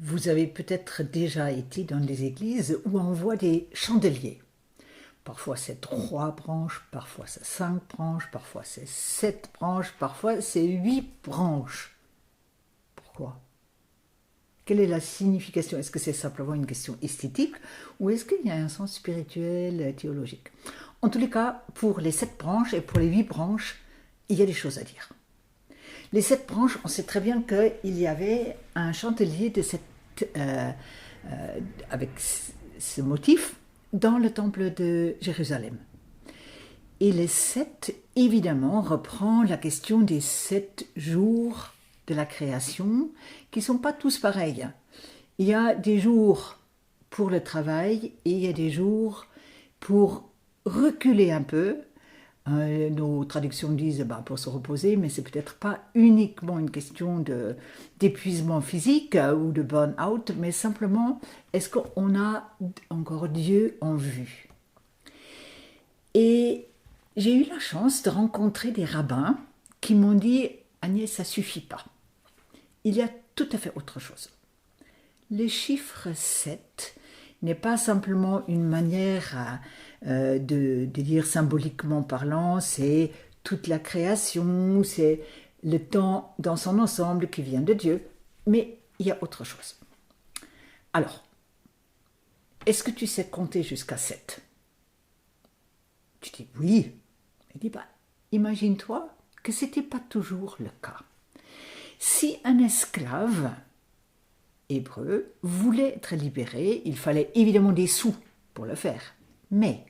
Vous avez peut-être déjà été dans des églises où on voit des chandeliers. Parfois c'est 3 branches, parfois c'est 5 branches, parfois c'est 7 branches, parfois c'est 8 branches. Pourquoi? Quelle est la signification? Est-ce que c'est simplement une question esthétique ou est-ce qu'il y a un sens spirituel, théologique? En tous les cas, pour les 7 branches et pour les 8 branches, il y a des choses à dire. Les 7 branches, on sait très bien qu'il y avait un chandelier de avec ce motif dans le temple de Jérusalem. Et les 7, évidemment, reprend la question des 7 jours de la création, qui ne sont pas tous pareils. Il y a des jours pour le travail et il y a des jours pour reculer un peu. Nos traductions disent pour se reposer, mais c'est peut-être pas uniquement une question d'épuisement physique ou de burn-out, mais simplement, est-ce qu'on a encore Dieu en vue? Et j'ai eu la chance de rencontrer des rabbins qui m'ont dit « Agnès, ça suffit pas. Il y a tout à fait autre chose. » Le chiffre 7 n'est pas simplement une manière de dire symboliquement parlant, c'est toute la création, c'est le temps dans son ensemble qui vient de Dieu, mais il y a autre chose. Alors, est-ce que tu sais compter jusqu'à 7? Tu dis oui. Il dit imagine-toi que ce n'était pas toujours le cas. Si un esclave hébreu voulait être libéré, il fallait évidemment des sous pour le faire. Mais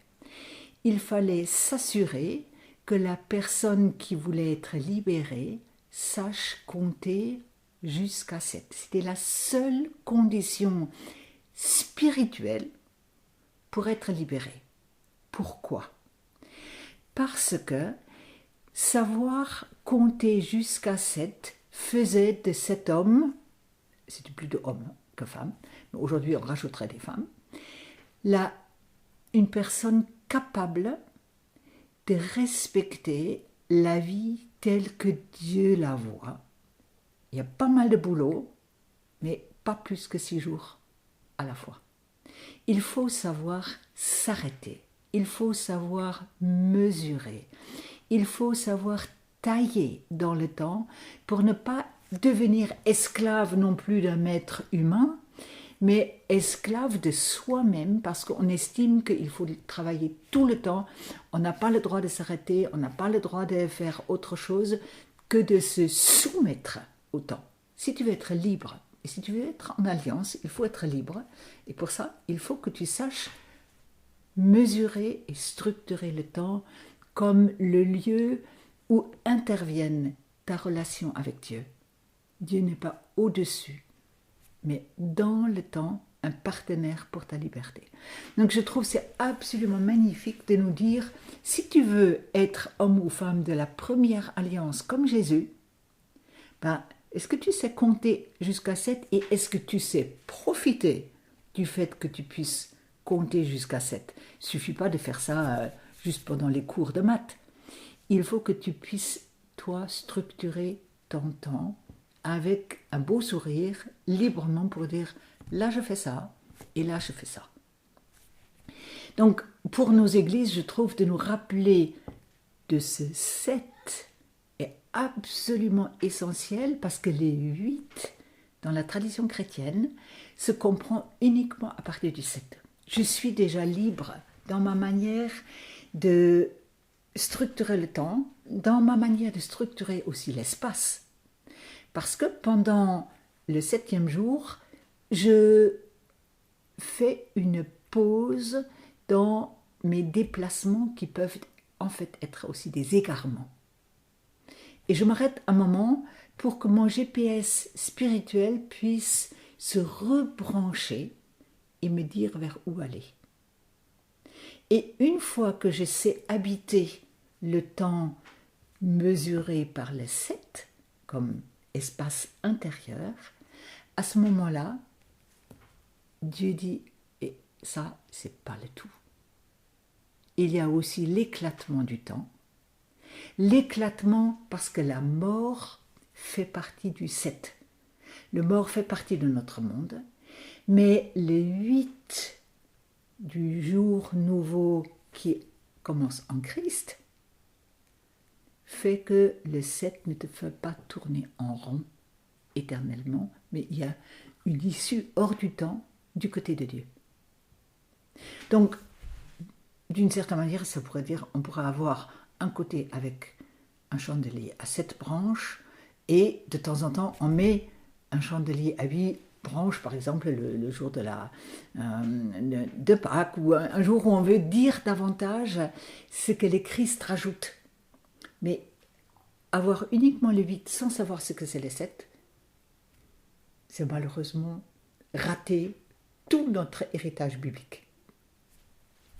il fallait s'assurer que la personne qui voulait être libérée sache compter jusqu'à 7. C'était la seule condition spirituelle pour être libéré. Pourquoi? Parce que savoir compter jusqu'à 7 faisait de cet homme, c'était plus de hommes que femmes, mais aujourd'hui on rajouterait des femmes, une personne capable de respecter la vie telle que Dieu la voit. Il y a pas mal de boulot, mais pas plus que 6 jours à la fois. Il faut savoir s'arrêter, il faut savoir mesurer, il faut savoir tailler dans le temps pour ne pas devenir esclave non plus d'un maître humain, mais esclave de soi-même parce qu'on estime qu'il faut travailler tout le temps, on n'a pas le droit de s'arrêter, on n'a pas le droit de faire autre chose que de se soumettre au temps. Si tu veux être libre et si tu veux être en alliance, il faut être libre et pour ça, il faut que tu saches mesurer et structurer le temps comme le lieu où intervienne ta relation avec Dieu. Dieu n'est pas au-dessus, mais dans le temps, un partenaire pour ta liberté. Donc je trouve c'est absolument magnifique de nous dire, si tu veux être homme ou femme de la première alliance comme Jésus, est-ce que tu sais compter jusqu'à 7 et est-ce que tu sais profiter du fait que tu puisses compter jusqu'à 7? Il ne suffit pas de faire ça juste pendant les cours de maths. Il faut que tu puisses, toi, structurer ton temps avec un beau sourire, librement pour dire là je fais ça et là je fais ça. Donc pour nos églises, je trouve de nous rappeler de ce 7 est absolument essentiel parce que les 8 dans la tradition chrétienne se comprend uniquement à partir du 7. Je suis déjà libre dans ma manière de structurer le temps, dans ma manière de structurer aussi l'espace. Parce que pendant le 7e jour, je fais une pause dans mes déplacements qui peuvent en fait être aussi des égarements. Et je m'arrête un moment pour que mon GPS spirituel puisse se rebrancher et me dire vers où aller. Et une fois que je sais habiter le temps mesuré par les 7, comme espace intérieur, à ce moment-là, Dieu dit, et ça, c'est pas le tout. Il y a aussi l'éclatement du temps. L'éclatement parce que la mort fait partie du 7. Le mort fait partie de notre monde, mais les 8 du jour nouveau qui commence en Christ fait que le 7 ne te fait pas tourner en rond éternellement, mais il y a une issue hors du temps du côté de Dieu. Donc, d'une certaine manière, ça pourrait dire, on pourrait avoir un côté avec un chandelier à 7 branches, et de temps en temps, on met un chandelier à 8 branches, par exemple le jour de Pâques, ou un jour où on veut dire davantage ce que les Christ rajoutent. Mais avoir uniquement les 8 sans savoir ce que c'est les 7, c'est malheureusement rater tout notre héritage biblique.